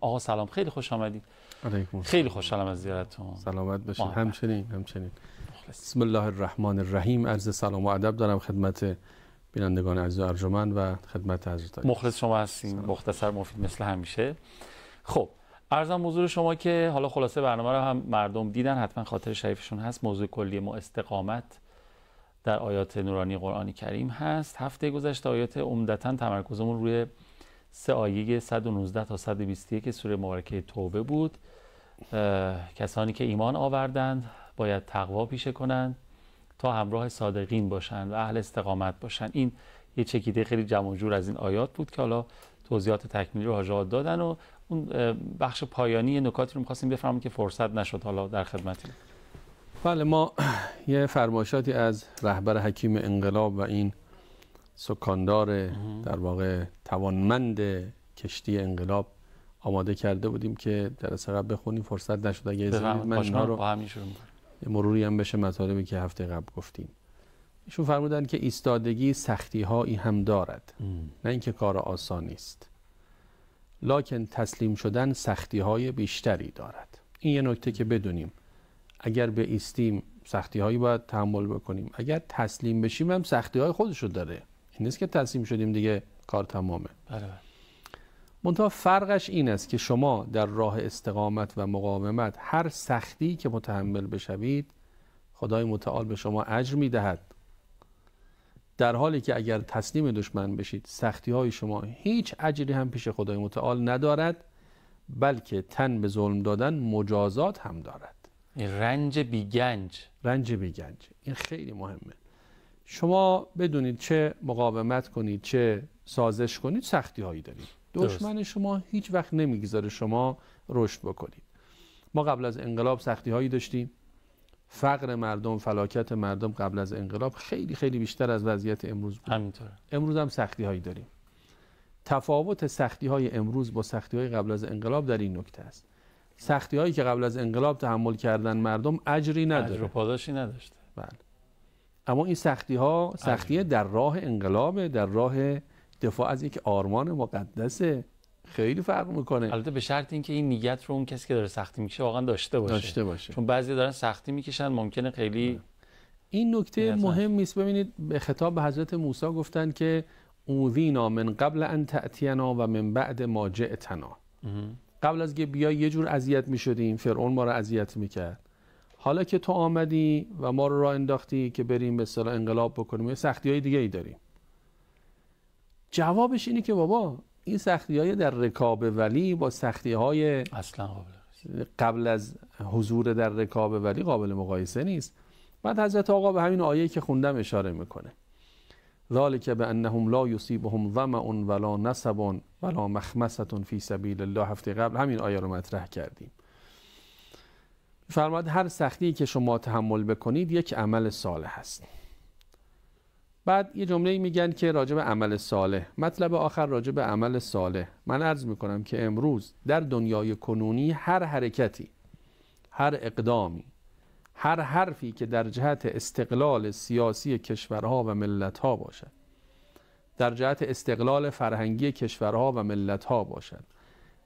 آقا سلام، خیلی خوش آمدید. علیکم. خیلی خوشحالم از زیارتتون. سلامت باشید. همچنین. بسم الله الرحمن الرحیم. عرض سلام و ادب دارم خدمت بینندگان عزیز و ارجمند و خدمت حضرت. مخلص شما هستیم. مختصر مفید مثل همیشه. خب عرضم حضور شما که حالا خلاصه برنامه رو هم مردم دیدن، حتما خاطر شریفشون هست. موضوع کلی ما استقامت در آیات نورانی قرآن کریم هست. هفته گذشته آیات عمدتاً تمرکزمون روی 3 آیه 119 تا 121 سوره مبارکه توبه بود. کسانی که ایمان آوردند باید تقوا پیشه کنند تا همراه صادقین باشند و اهل استقامت باشند. این یه چکیده خیلی جمع و جور از این آیات بود که حالا توضیحات تکمیلی رو حاجات دادن و اون بخش پایانی نکاتی رو می‌خواستیم بفهمیم که فرصت نشد حالا در خدمتیم. بله، ما یه فرمایشاتی از رهبر حکیم انقلاب و این سکاندار در واقع توانمند کشتی انقلاب آماده کرده بودیم که جلسه قبل بخونیم، فرصت نشد. اگه اجازه بدید من اینا رو با همین شروع می‌کنم. یه مروری هم بشه مطالبی که هفته قبل گفتیم. ایشون فرمودن که ایستادگی سختی‌هایی هم دارد، نه اینکه کار آسانی است، لکن تسلیم شدن سختی‌های بیشتری دارد. این یه نکته که بدونیم، اگر به ایستیم سختی‌هایی باید تحمل بکنیم، اگر تسلیم بشیم هم سختی‌های خودش رو داره. این نیست که تسلیم شدیم دیگه کار تمامه. بله. منتها فرقش این است که شما در راه استقامت و مقاومت هر سختی که متحمل بشوید خدای متعال به شما اجر میدهد، در حالی که اگر تسلیم دشمن بشید سختی های شما هیچ اجری هم پیش خدای متعال ندارد، بلکه تن به ظلم دادن مجازات هم دارد. رنج بیگنج. رنج بیگنج، این خیلی مهمه. شما بدونید چه مقاومت کنید چه سازش کنید سختی هایی دارید. دشمن شما هیچ وقت نمیگذاره شما رشد بکنید. ما قبل از انقلاب سختی هایی داشتیم. فقر مردم، فلاکت مردم قبل از انقلاب خیلی خیلی بیشتر از وضعیت امروز بود. همینطوره. امروز هم سختی هایی داریم. تفاوت سختی های امروز با سختی های قبل از انقلاب در این نکته است: سختی هایی که قبل از انقلاب تحمل کردن مردم اجری نداره، اجر و پاداشی نداشته. بله. اما این سختی ها سختی در راه انقلاب، در راه دفاع از یک آرمان مقدسه. خیلی فرق میکنه. البته به شرط اینکه این نیت رو اون کسی که داره سختی میکشه واقعا داشته باشه. چون بعضی دارن سختی میکشن ممکنه خیلی این نکته مهم است. ببینید به خطاب به حضرت موسی گفتن که اوذینا من قبل ان تأتینا و من بعد ما جئتنا. قبل از که بیای یه جور اذیت میشدیم، فرعون ما رو اذیت میکرد. حالا که تو آمدی و ما رو راه انداختی که بریم به اصطلاح انقلاب بکنیم، سختی‌های دیگه ای داریم. جوابش اینه که بابا این سختی‌های در رکاب ولی با سختی‌های اصلا قبل از حضور در رکاب ولی قابل مقایسه نیست. بعد حضرت آقا به همین آیه‌ای که خوندم اشاره میکنه: ذالک بانهم لا یصیبهم ظمأ ولا نصب ولا مخمصة فی سبیل الله. هفته قبل همین آیه رو مطرح کردیم. فرمود هر سختی که شما تحمل بکنید یک عمل صالح است. بعد یه جمله میگن که راجع به عمل صالح، مطلب آخر راجع به عمل صالح. من عرض میکنم که امروز در دنیای کنونی هر حرکتی، هر اقدامی، هر حرفی که در جهت استقلال سیاسی کشورها و ملتها باشد، در جهت استقلال فرهنگی کشورها و ملتها باشد،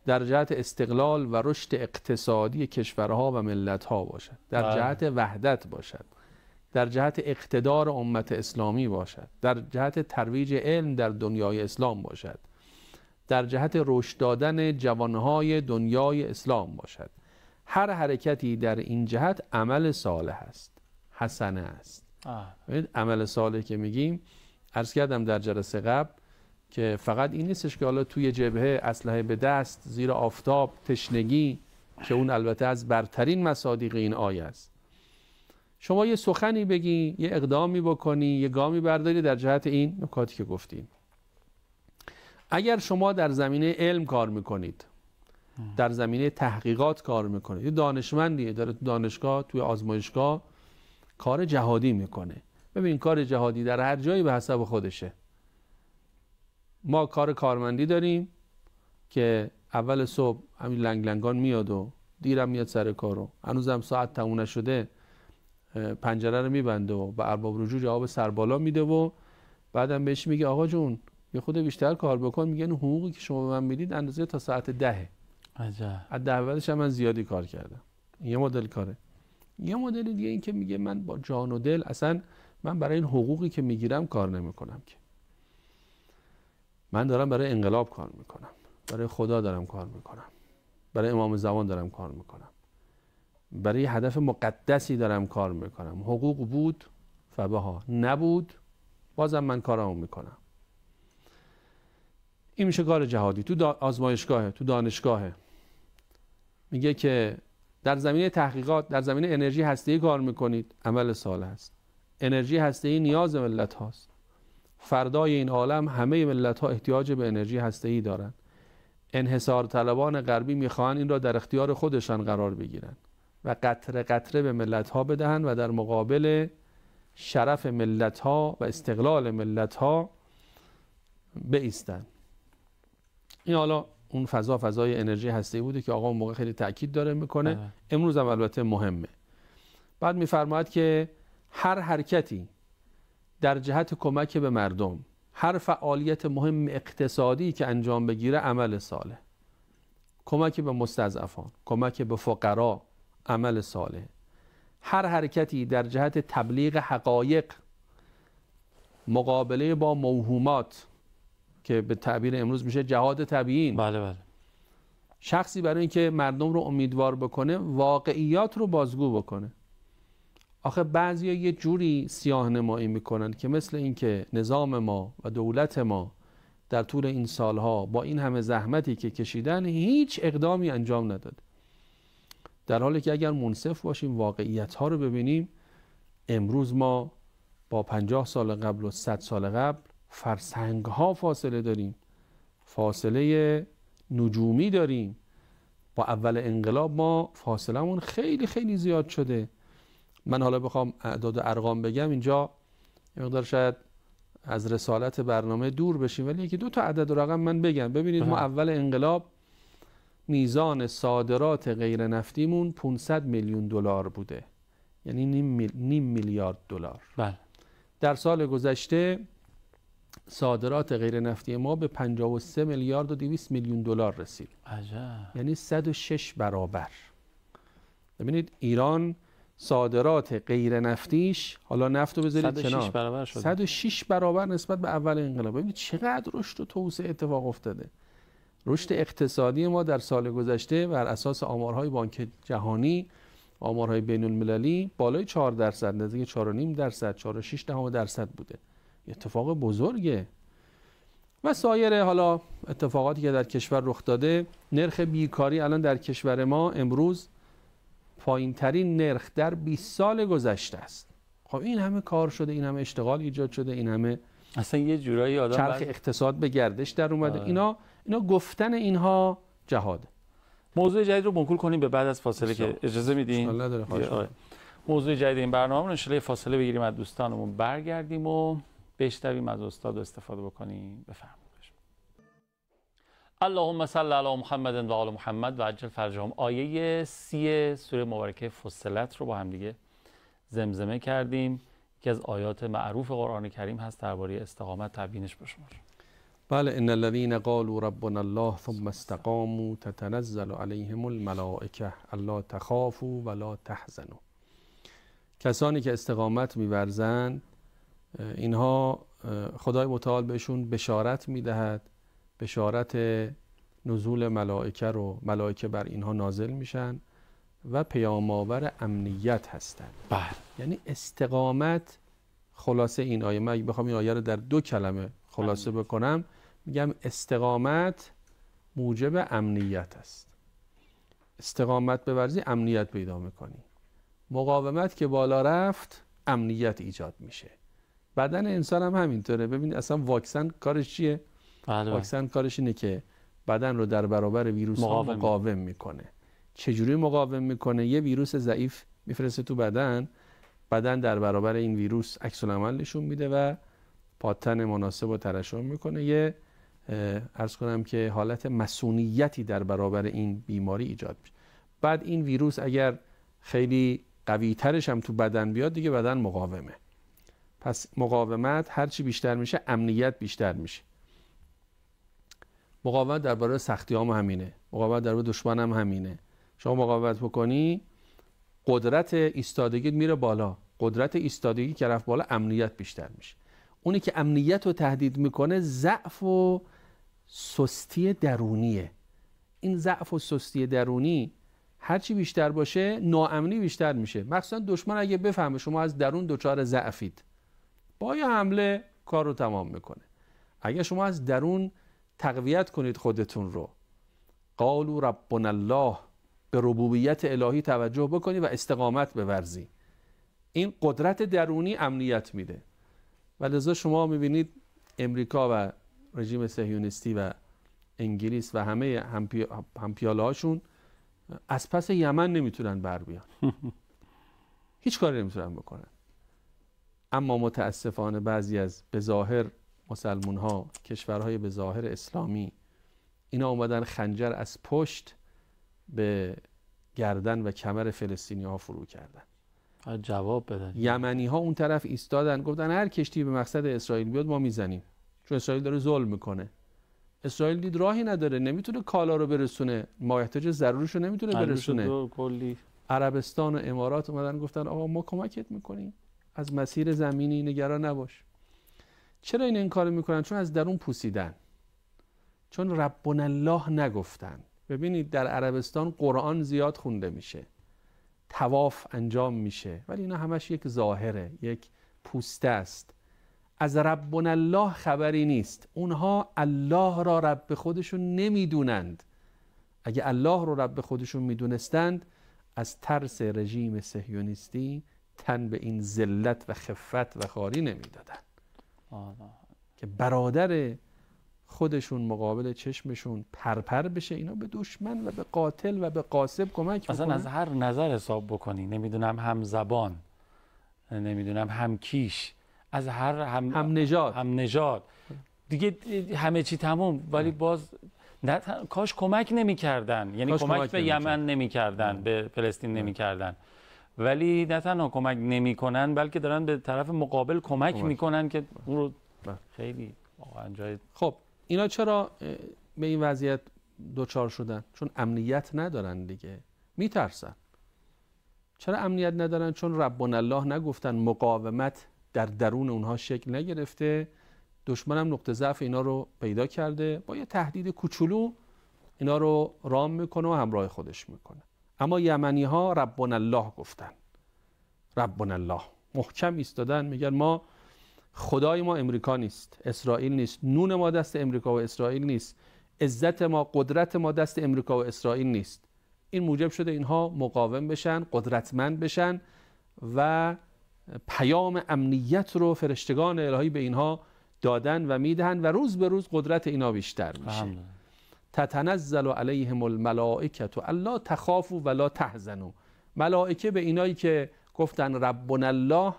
در جهت استقلال و رشد اقتصادی کشورها و ملتها باشد، در جهت وحدت باشد، در جهت اقتدار امت اسلامی باشد، در جهت ترویج علم در دنیای اسلام باشد، در جهت رشد دادن جوانهای دنیای اسلام باشد، هر حرکتی در این جهت عمل صالح است، حسنه است. ببینید عمل صالح که میگیم، عرض کردم در جلسه قبل که فقط این نیستش که حالا توی جبهه اسلحه به دست زیر آفتاب تشنگی، که اون البته از برترین مصادیق این آیه است. شما یه سخنی بگی، یه اقدامی بکنی، یه گامی برداری در جهت این نکاتی که گفتیم. اگر شما در زمینه علم کار میکنید، در زمینه تحقیقات کار میکنید، یه دانشمندیه داره تو دانشگاه، توی آزمایشگاه کار جهادی میکنه. ببین کار جهادی در هر جایی به حسب خودشه. ما کار کارمندی داریم که اول صبح همین لنگ لنگان میاد و دیرم میاد سر کارو، هنوزم ساعت تموم نشده پنجره رو میبنده و به ارباب رجوع جواب سربالا میده و بعدم بهش میگه آقا جون یه خود بیشتر کار بکن. میگن حقوقی که شما به من میدید اندازه تا ساعت 10. عجب. از اولش هم من زیادی کار کردم. یه مدل کاره. یه مدل دیگه این که میگه من با جان و دل اصلا من برای این حقوقی که میگیرم کار نمیکنم، که من دارم برای انقلاب کار میکنم، برای خدا دارم کار میکنم، برای امام زمان دارم کار میکنم، برای هدف مقدسی دارم کار میکنم. حقوق بود فبها، نبود بازم من کارامو میکنم. این میشه کار جهادی. تو آزمایشگاهه، تو دانشگاهه. میگه که در زمینه تحقیقات، در زمینه انرژی هسته‌ای کار میکنید، عمل صالح است. انرژی هسته‌ای نیاز ملت هاست. فردای این عالم همه ملت ها احتیاج به انرژی هسته‌ای دارن. انحصار طلبان غربی میخوان این را در اختیار خودشان قرار بگیرن و قطره قطره به ملت ها بدهن و در مقابل شرف ملت ها و استقلال ملت ها بایستن. این حالا اون فضای انرژی هسته‌ای بوده که آقا اون موقع خیلی تاکید داره میکنه. امروز هم البته مهمه. بعد میفرماید که هر حرکتی در جهت کمک به مردم، هر فعالیت مهم اقتصادی که انجام بگیره عمل صالح. کمک به مستضعفان، کمک به فقرا، عمل صالح. هر حرکتی در جهت تبلیغ حقایق، مقابله با موهومات که به تعبیر امروز میشه جهاد تبیین. بله. شخصی برای اینکه مردم رو امیدوار بکنه، واقعیات رو بازگو بکنه. آخه بعضیا یه جوری سیاه نمایی میکنن که مثل اینکه نظام ما و دولت ما در طول این سالها با این همه زحمتی که کشیدن هیچ اقدامی انجام نداد، در حالی که اگر منصف باشیم، واقعیت ها رو ببینیم، امروز ما با 50 سال قبل و 100 سال قبل فرسنگ ها فاصله داریم، فاصله نجومی داریم. با اول انقلاب ما فاصلمون خیلی خیلی زیاد شده. من حالا بخوام اعداد و ارقام بگم اینجا یه مقدار شاید از رسالت برنامه دور بشیم، ولی یکی دو تا عدد و رقم من بگم. ببینید ما اول انقلاب میزان صادرات غیر نفتیمون 500 میلیون دلار بوده، یعنی نیم میلیارد دلار. بله. در سال گذشته صادرات غیر نفتی ما به 53 میلیارد و 200 میلیون دلار رسید. عجب. یعنی 106 برابر. ببینید ایران صادرات غیر نفتیش، حالا نفت رو بذارید کنار، 106 برابر شده. 106 برابر نسبت به اول انقلاب. ببینید چقدر رشد و توسعه اتفاق افتاده. رشد اقتصادی ما در سال گذشته بر اساس آمارهای بانک جهانی، آمارهای بین المللی، بالای 4%، نزدیک 4.5%، 4.6% بوده. اتفاق بزرگه. و سایر حالا اتفاقاتی که در کشور رخ داده. نرخ بیکاری الان در کشور ما امروز پایین ترین نرخ در 20 سال گذشته است. خب این همه کار شده، این همه اشتغال ایجاد شده، این همه اصلا یه جورایی آدم چرخ اقتصاد به گردش در اومده. اینا گفتن اینها جهاد. موضوع جدید رو منقول کنیم به بعد از فاصله که اجازه میدین. موضوع جدید این برنامه رو ان شاءالله فاصله بگیریم، از دوستانمون برگردیم و بشنویم از استاد و استفاده بکنیم. بفرمایید. اللهم صل علی محمد و آل محمد و عجل فرجهم. آیه 30 سوره مبارکه فصلت رو با هم دیگه زمزمه کردیم که از آیات معروف قرآن کریم هست درباره استقامت. تبیینش بشمار. بله. ان الذين قالوا ربنا الله ثم استقاموا تتنزل عليهم الملائکه الا تخافوا ولا تحزنوا. کسانی که استقامت می‌ورزند اینها خدای متعال بهشون بشارت میدهد، بشارت نزول ملائکه رو، ملائکه بر اینها نازل میشن و پیام‌آور امنیت هستند. بله. یعنی استقامت، خلاصه این آیه، من بخوام این آیه رو در 2 کلمه خلاصه بکنم، میگم استقامت موجب امنیت است. استقامت بورزی امنیت پیدا میکنی. مقاومت که بالا رفت امنیت ایجاد میشه. بدن انسان هم همینطوره. ببینید اصلا واکسن کارش چیه؟ واکسن کارش اینه که بدن رو در برابر ویروس ها مقاوم میکنه. چجوری مقاوم میکنه؟ یه ویروس ضعیف میفرسته تو بدن در برابر این ویروس عکس العمل نشون میده و پاتن مناسب رو ترشح میکنه. یه عرض کنم که حالت مسئولیتی در برابر این بیماری ایجاد میشه. بعد این ویروس اگر خیلی قوی ترش هم تو بدن بیاد، دیگه بدن مقاومه. پس مقاومت هرچی بیشتر میشه امنیت بیشتر میشه. مقاومت درباره سختی هم همینه. مقاومت در دشمن هم همینه. شما مقاومت بکنی قدرت ایستادگیت میره بالا. قدرت ایستادگی که رفت بالا امنیت بیشتر میشه. اونی که امنیت رو تهدید میکنه ضعف و سستی درونیه. این ضعف و سستی درونی هرچی بیشتر باشه ناامنی بیشتر میشه. مخصوصا دشمن اگه بفهمه شما از درون دچار ضعفید با یه حمله کار رو تمام میکنه. اگه شما از درون تقویت کنید خودتون رو، قالوا ربنا الله، به ربوبیت الهی توجه بکنی و استقامت بورزی، این قدرت درونی امنیت میده. و لذا شما میبینید امریکا و رژیم صهیونیستی و انگلیس و همه همپیاله هاشون از پس یمن نمیتونن بر بیان. هیچ کاری نمیتونن بکنن. اما متاسفانه بعضی از به ظاهر مسلمون ها، کشورهای به ظاهر اسلامی، اینا اومدن خنجر از پشت به گردن و کمر فلسطینی ها فرو کردن. جواب بدن. یمنی ها اون طرف ایستادن گفتن هر کشتی به مقصد اسرائیل بیاد ما میزنیم، چون اسرائیل داره ظلم میکنه. اسرائیل دید راهی نداره، نمیتونه کالا رو برسونه، مایحتاج ضروریش رو نمیتونه برسونه. عربستان و امارات اومدن گفتن آقا ما کمکت میکنیم، از مسیر زمینی نگران نباش. چرا این کارو میکنن؟ چون از درون پوسیدن، چون ربنا الله نگفتن. ببینید در عربستان قرآن زیاد خونده میشه، طواف انجام میشه، ولی اینا همش یک ظاهره، یک پوسته است. از ربنا الله خبری نیست. اونها الله را رب خودشون نمیدونند. اگه الله رو رب خودشون میدونستند از ترس رژیم صهیونیستی تن به این ذلت و خفت و خواری نمیدادن که برادر خودشون مقابل چشمشون پرپر بشه. اینا به دشمن و به قاتل و به غاصب کمک میکنن. اصلا از هر نظر حساب بکنی، نمیدونم هم زبان، نمیدونم هم کیش، از هر هم نژاد دیگه همه چی تموم. ولی باز کاش کمک نمیکردن، یعنی کمک به یمن نمیکردن، به فلسطین نمیکردن، ولی نه تنها کمک نمیکنن بلکه دارن به طرف مقابل کمک میکنن که اون رو خیلی واقعا جای. خب اینا چرا به این وضعیت دوچار شدن؟ چون امنیت ندارن دیگه، میترسن. چرا امنیت ندارن؟ چون ربنا الله نگفتن، مقاومت در درون اونها شکل نگرفته، دشمنم نقطه ضعف اینا رو پیدا کرده، با یه تهدید کوچولو اینا رو رام میکنه و همراه خودش میکنه. اما یمنی ها ربنا الله گفتن، ربنا الله محکم ایستادن، میگن ما خدای ما امریکا نیست، اسرائیل نیست، نون ما دست امریکا و اسرائیل نیست، عزت ما، قدرت ما دست امریکا و اسرائیل نیست. این موجب شده اینها مقاوم بشن، قدرتمند بشن و پیام امنیت رو فرشتگان الهی به اینها دادن و میدهن و روز به روز قدرت اینا بیشتر میشه. تتنزل علیهم الملائکه الا تخافوا ولا تحزنوا. ملائکه به اینایی که گفتن ربنا الله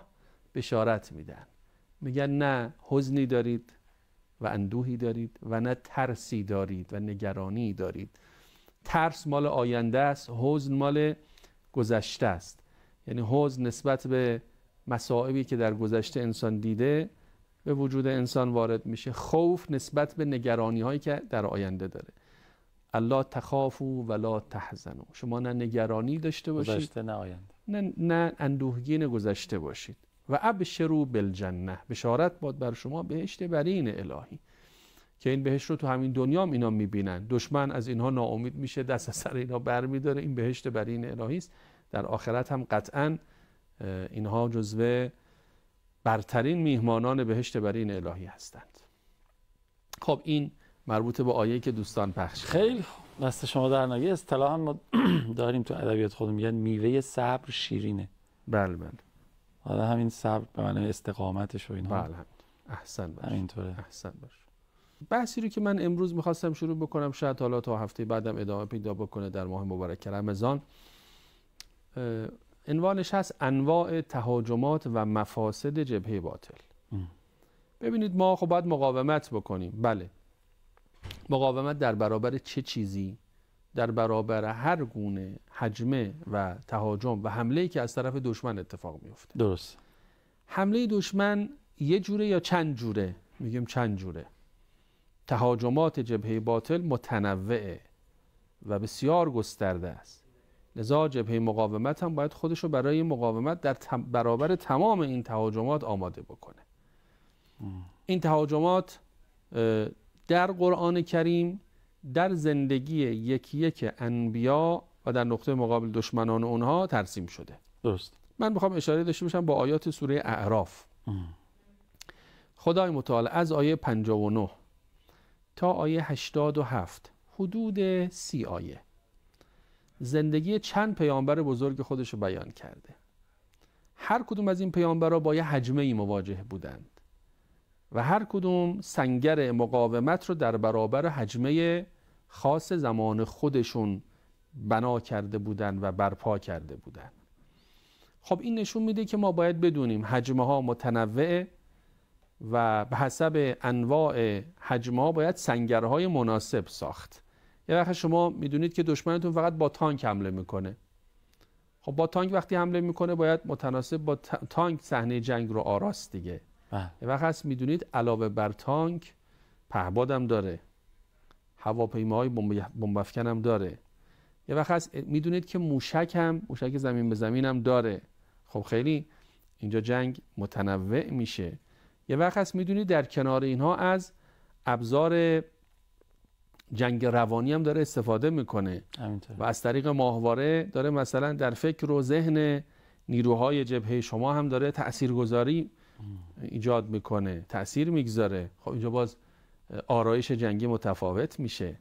بشارت میدن، میگن نه حزنی دارید و اندوهی دارید و نه ترسی دارید و نگرانی دارید. ترس مال آینده است، حزن مال گذشته است. یعنی حزن نسبت به مصائبی که در گذشته انسان دیده به وجود انسان وارد میشه، خوف نسبت به نگرانی هایی که در آینده داره. الله تخافوا ولا تحزنوا، شما نه نگرانی داشته باشید گذشته نه آینده، نه اندوهگین گذشته باشید. و ابشروا بالجنه، بشارت باد بر شما بهشت برین الهی، که این بهشت رو تو همین دنیا هم اینا میبینن. دشمن از اینها ناامید میشه، دست سر اینا برمیداره. این بهشت برین الهی است. در آخرت هم قطعا اینها جزو برترین میهمانان بهشت برین الهی هستند. خب این مربوط به آیه‌ای که دوستان پخش. خیلی دست شما در نگه. اصطلاحاً ما داریم تو ادبیات خودمون میگن میوه صبر شیرینه. بله بله. حالا همین صبر به معنی استقامتش و اینها. بله احسن باش. همینطوره. احسن باش. بحثی رو که من امروز میخواستم شروع بکنم، شاید حالا تا هفته بعدم ادامه پیدا بکنه در ماه مبارک رمضان، عنوانش هست انواع تهاجمات و مفاسد جبهه باطل. ببینید ما خب باید مقاومت بکنیم. بله، مقاومت در برابر چه چیزی؟ در برابر هر گونه هجمه و تهاجم و حمله‌ای که از طرف دشمن اتفاق میفته. درست. حمله دشمن یه جوره یا چند جوره؟ میگیم چند جوره. تهاجمات جبهه باطل متنوعه و بسیار گسترده است. لذا جبهه مقاومت هم باید خودش رو برای مقاومت در برابر تمام این تهاجمات آماده بکنه. این تهاجمات در قرآن کریم در زندگی یکی یک انبیا و در نقطه مقابل دشمنان اونها ترسیم شده. درست. من میخوام اشاره داشته باشم با آیات سوره اعراف. خدای متعال از آیه 59 تا آیه 87 حدود 30 آیه زندگی چند پیامبر بزرگ خودش رو بیان کرده. هر کدوم از این پیامبرها با یه حجمه‌ای مواجه بودند و هر کدوم سنگر مقاومت رو در برابر حجمه خاص زمان خودشون بنا کرده بودند و برپا کرده بودند. خب این نشون میده که ما باید بدونیم حجمه ها متنوعه و به حسب انواع حجمه ها باید سنگرهای مناسب ساخت. یه وقت شما میدونید که دشمنتون فقط با تانک حمله میکنه. خب با تانک وقتی حمله میکنه باید متناسب با تانک صحنه جنگ رو آراست دیگه. یه وقت هست میدونید علاوه بر تانک پهبادم داره، هواپیماهای بمب افکن هم داره. یه وقت هست میدونید که موشک زمین به زمین هم داره. خب خیلی اینجا جنگ متنوع میشه. یه وقت هست میدونید در کنار اینها از ابزار جنگ روانی هم داره استفاده میکنه و از طریق ماهواره داره مثلا در فکر و ذهن نیروهای جبهه شما هم داره تاثیرگذاری ایجاد میکنه، تأثیر میگذاره. خب اینجا باز آرایش جنگی متفاوت میشه.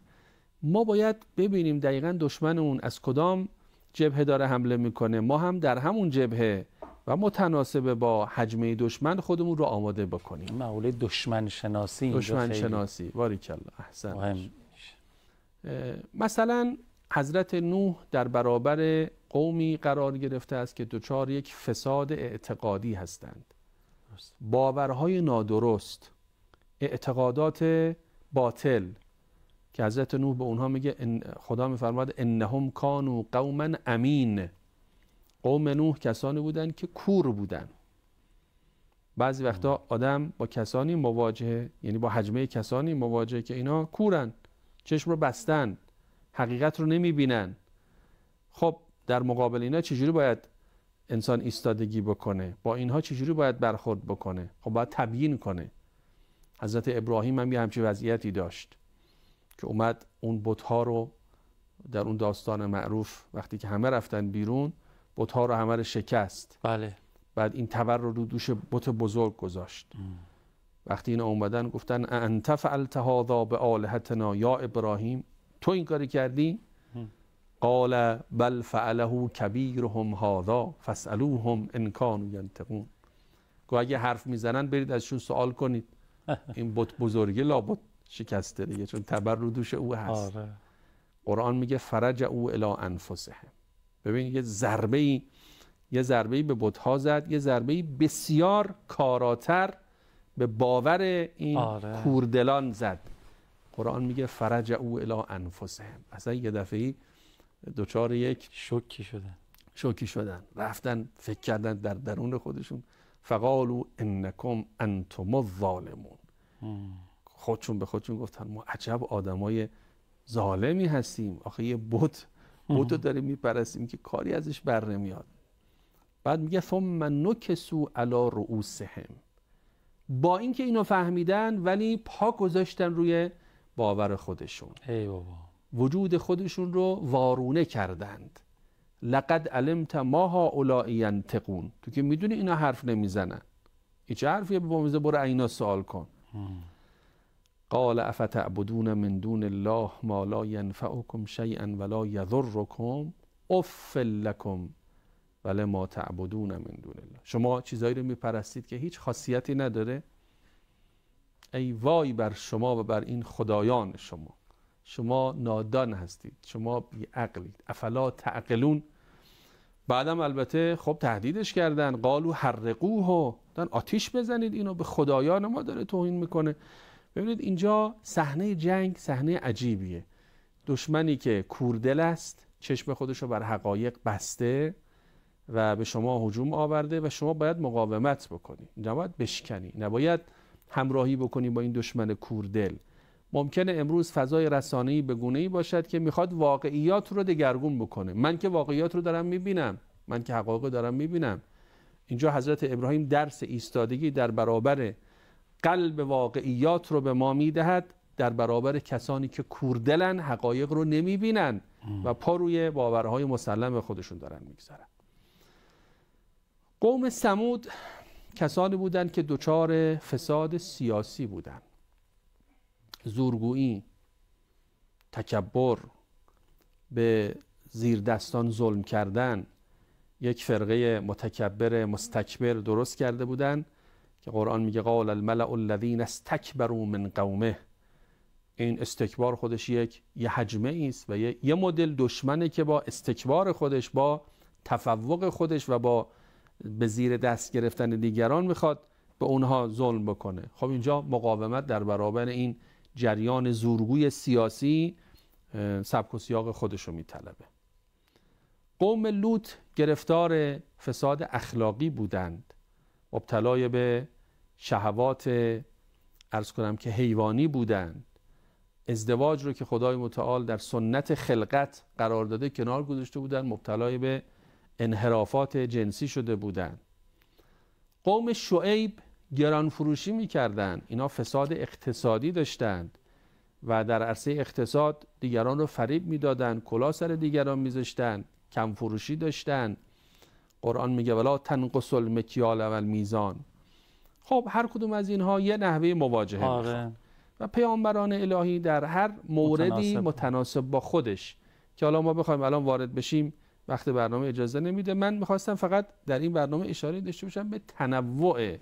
ما باید ببینیم دقیقاً دشمنمون از کدام جبهه داره حمله میکنه، ما هم در همون جبهه و متناسب با حجمه دشمن خودمون رو آماده بکنیم. مقوله دشمن شناسی. دشمن شناسی، باریکالله، احسن. مثلا حضرت نوح در برابر قومی قرار گرفته است که دچار یک فساد اعتقادی هستند، باورهای نادرست، اعتقادات باطل که حضرت نوح به اونها میگه خدا میفرماد انهم کانوا قوما امین. قوم نوح کسانی بودن که کور بودن. بعضی وقتا آدم با کسانی مواجهه، یعنی با حجمه کسانی مواجهه که اینا کورن، چشم رو بستن، حقیقت رو نمیبینن. خب در مقابل اینا چجوری باید انسان ایستادگی بکنه؟ با اینها چجوری باید برخورد بکنه؟ خب باید تبیین کنه. حضرت ابراهیم هم یه همچین وضعیتی داشت که اومد اون بت‌ها رو در اون داستان معروف وقتی که همه رفتن بیرون بت‌ها رو همه رو شکست. بله. بعد این تبر رو دوش بت بزرگ گذاشت. وقتی اینا اومدن گفتن انت فعلت هذا بآلهتنا یا ابراهیم، تو این کاری کردی؟ قال بل فعله کبیرهم هذا فاسألوهم ان كانوا ينطقون. گفت اگه حرف میزنن برید ازشون سوال کنید. این بت بزرگی لابد شکسته دیگه، چون تبر رو دوش او هست. آره. قرآن میگه فرجعوا الی انفسهم. ببین یه ضربه‌ای به بت‌ها زد، یه ضربه‌ای بسیار کاراتر به باور این کوردلان زد. قرآن میگه فرجعوا الی انفسهم. اصلا یه دفعه‌ای دوچار یک شوکی شدن، رفتن فکر کردن در درون خودشون، فقالوا انکم انتم الظالمون. خودشون به خودشون گفتن ما عجب آدمای ظالمی هستیم. آخه یه بت رو داریم میپرستیم که کاری ازش بر نمیاد. بعد میگه ثم نکسوا علی رؤوسهم. با اینکه اینو فهمیدن ولی پا گذاشتن روی باور خودشون. ای بابا. وجود خودشون رو وارونه کردند. لقد علمت ما هؤلاء ینطقون. تو که میدونی اینا حرف نمیزنن. هیچ حرفی به موزه برو اینا سوال کن. قال افتعبدون من دون الله ما لا ينفعكم شيئا ولا يضركم اف لكم ولما تعبدون من دون الله. شما چیزایی رو میپرستید که هیچ خاصیتی نداره. ای وای بر شما و بر این خدایان شما. شما نادان هستید، شما بی عقلید. افلا تعقلون. بعدم البته خب تهدیدش کردن، قالوا حرقوه، دن آتیش بزنید اینو، به خدایان ما داره توهین میکنه. ببینید اینجا صحنه جنگ صحنه عجیبیه. دشمنی که کوردل است، چشم خودش رو بر حقایق بسته و به شما هجوم آورده و شما باید مقاومت بکنی، نباید بشکنی، نباید همراهی بکنی با این دشمن کوردل. ممکنه امروز فضای رسانه‌ای به گونه‌ای باشد که میخواد واقعیات رو دگرگون بکنه. من که واقعیات رو دارم میبینم، من که حقایق دارم میبینم. اینجا حضرت ابراهیم درس ایستادگی در برابر قلب واقعیات رو به ما میدهد، در برابر کسانی که کوردلن، حقایق رو نمیبینن و پا روی باورهای مسلم خودشون دارن میگذارن. قوم ثمود کسانی بودند که دچار فساد سیاسی بودند. زورگویی، تکبر، به زیردستان ظلم کردن، یک فرقه متکبر مستکبر درست کرده بودند که قرآن میگه قال الملأ الذین استکبروا من قومه. این استکبار خودش یه حجمه است و یه مدل دشمنه که با استکبار خودش، با تفوق خودش و با به زیر دست گرفتن دیگران میخواد به اونها ظلم بکنه. خب اینجا مقاومت در برابر این جریان زورگوی سیاسی سبک و سیاق خودش رو میطلبه. قوم لوط گرفتار فساد اخلاقی بودند، مبتلای به شهوات عرض کنم که حیوانی بودند. ازدواج رو که خدای متعال در سنت خلقت قرار داده کنار گذاشته بودند، مبتلای به انحرافات جنسی شده بودند. قوم شعیب گران فروشی می‌کردند، اینا فساد اقتصادی داشتند و در عرصه اقتصاد دیگران رو فریب میدادند، کلاه سر دیگران میذاشتند، کم فروشی داشتند. قرآن میگه ولا تنقصوا المکیال والمیزان. خب هر کدوم از اینها یه نحوه مواجهه میخواد و پیامبران الهی در هر موردی متناسب با خودش که حالا ما بخوایم الان وارد بشیم وقت برنامه اجازه نمیده. من میخواستم فقط در این برنامه اشاره داشته باشم به تنوع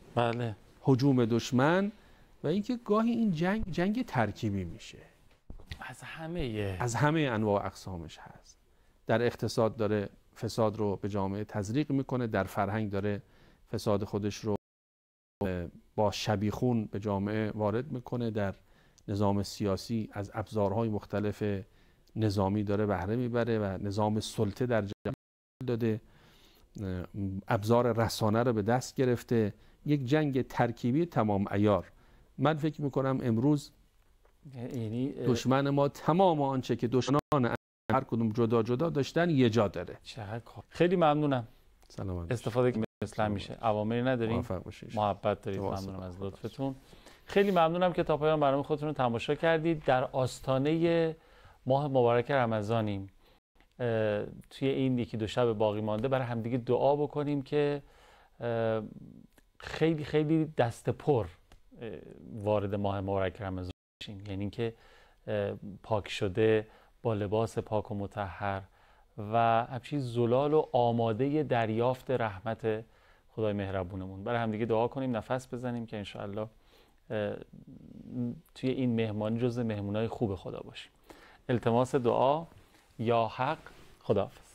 هجوم دشمن و اینکه گاهی این جنگ ترکیبی میشه، از همه انواع اقسامش هست. در اقتصاد داره فساد رو به جامعه تزریق میکنه، در فرهنگ داره فساد خودش رو با شبیخون به جامعه وارد میکنه، در نظام سیاسی از ابزارهای مختلف نظامی داره بهره میبره و نظام سلطه در جامعه داده، ابزار رسانه رو به دست گرفته. یک جنگ ترکیبی تمام عیار. من فکر میکنم امروز دشمن ما تمام آنچه که دشمنان هر کدوم جدا جدا داشتن یه جا داره. خیلی ممنونم. سلامت. استفاده که مثل همیشه اوامری نداریم، محبت دارید. ممنونم از لطفتون. خیلی ممنونم که تا پایان برنامه خودتون رو تماشا کردید. در آستانه ماه مبارک رمضانیم. توی این یکی دو شب باقی مانده برای همدیگه دعا بکنیم که خیلی خیلی دست پر وارد ماه مبارک رمضان بشیم، یعنی که پاک شده با لباس پاک و مطهر و همچین زلال و آماده دریافت رحمت خدای مهربونمون. برای همدیگه دعا کنیم، نفس بزنیم که انشاءالله توی این مهمانی جز مهمونای خوب خدا باشیم. التماس دعا. یا حق. خداحافظ.